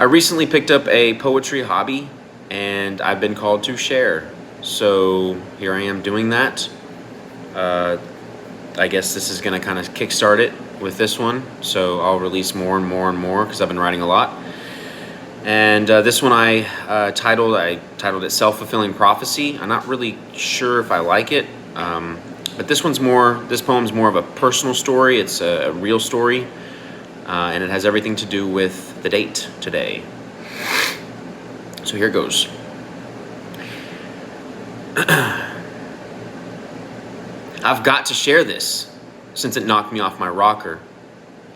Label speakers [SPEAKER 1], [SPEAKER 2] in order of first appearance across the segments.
[SPEAKER 1] I recently picked up a poetry hobby and I've been called to share. So here I am doing that. I guess this is going to kind of kickstart it with this one. So I'll release more and more and more because I've been writing a lot. And this one I titled it Self-Fulfilling Prophecy. I'm not really sure if I like it. But this poem's more of a personal story. It's a real story. And it has everything to do with the date today. So here goes. I've got to share this, since it knocked me off my rocker.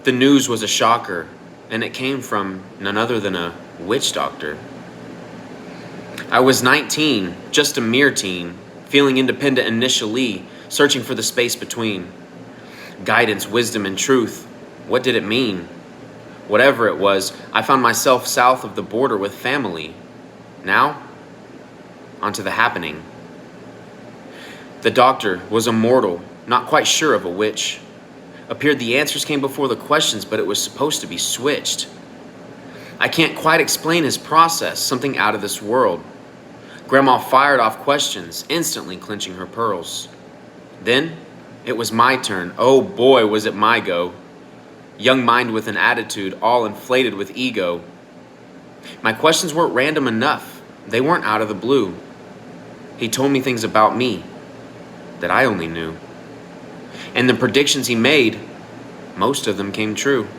[SPEAKER 1] The news was a shocker, and it came from none other than a witch doctor. I was 19, just a mere teen, feeling independent initially, searching for the space between. Guidance, wisdom, and truth. What did it mean? Whatever it was, I found myself south of the border with family. Now, onto the happening. The doctor was a mortal, not quite sure of a witch. Appeared the answers came before the questions, but it was supposed to be switched. I can't quite explain his process, something out of this world. Grandma fired off questions, instantly clenching her pearls. Then, it was my turn. Oh boy, was it my go. Young mind with an attitude, all inflated with ego. My questions weren't random enough. They weren't out of the blue. He told me things about me that I only knew. And the predictions he made, most of them came true.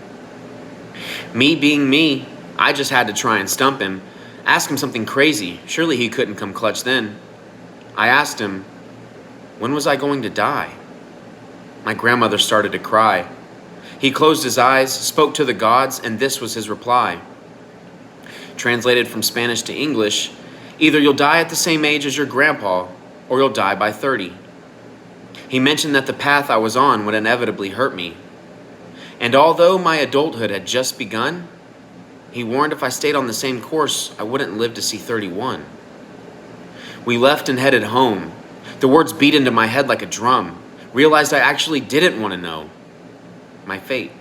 [SPEAKER 1] Me being me, I just had to try and stump him, ask him something crazy. Surely he couldn't come clutch then. I asked him, when was I going to die? My grandmother started to cry. He closed his eyes, spoke to the gods, and this was his reply. Translated from Spanish to English, either you'll die at the same age as your grandpa, or you'll die by 30. He mentioned that the path I was on would inevitably hurt me. And although my adulthood had just begun, he warned if I stayed on the same course, I wouldn't live to see 31. We left and headed home. The words beat into my head like a drum. Realized I actually didn't want to know my fate.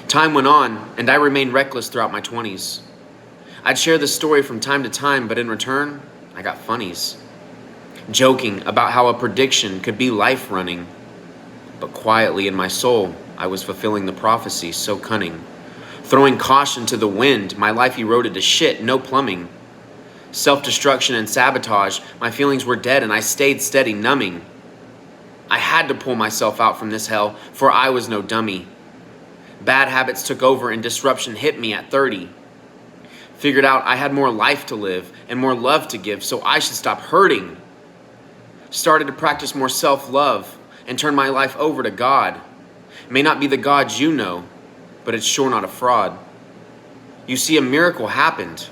[SPEAKER 1] Time went on, and I remained reckless throughout my 20s. I'd share this story from time to time, but in return, I got funnies. Joking about how a prediction could be life running. But quietly in my soul, I was fulfilling the prophecy so cunning. Throwing caution to the wind, my life eroded to shit, no plumbing. Self-destruction and sabotage, my feelings were dead and I stayed steady, numbing. I had to pull myself out from this hell, for I was no dummy. Bad habits took over and disruption hit me at 30. Figured out I had more life to live and more love to give, so I should stop hurting. Started to practice more self-love and turn my life over to God. It may not be the God you know, but it's sure not a fraud. You see, a miracle happened.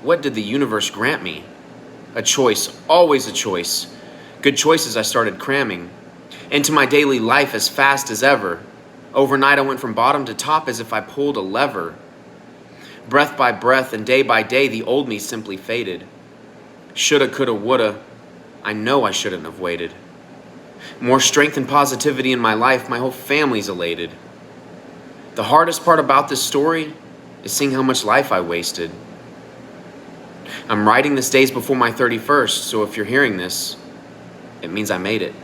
[SPEAKER 1] What did the universe grant me? A choice, always a choice. Good choices I started cramming into my daily life as fast as ever. Overnight I went from bottom to top as if I pulled a lever. Breath by breath and day by day the old me simply faded. Shoulda, coulda, woulda, I know I shouldn't have waited. More strength and positivity in my life, my whole family's elated. The hardest part about this story is seeing how much life I wasted. I'm writing this days before my 31st, so if you're hearing this, it means I made it.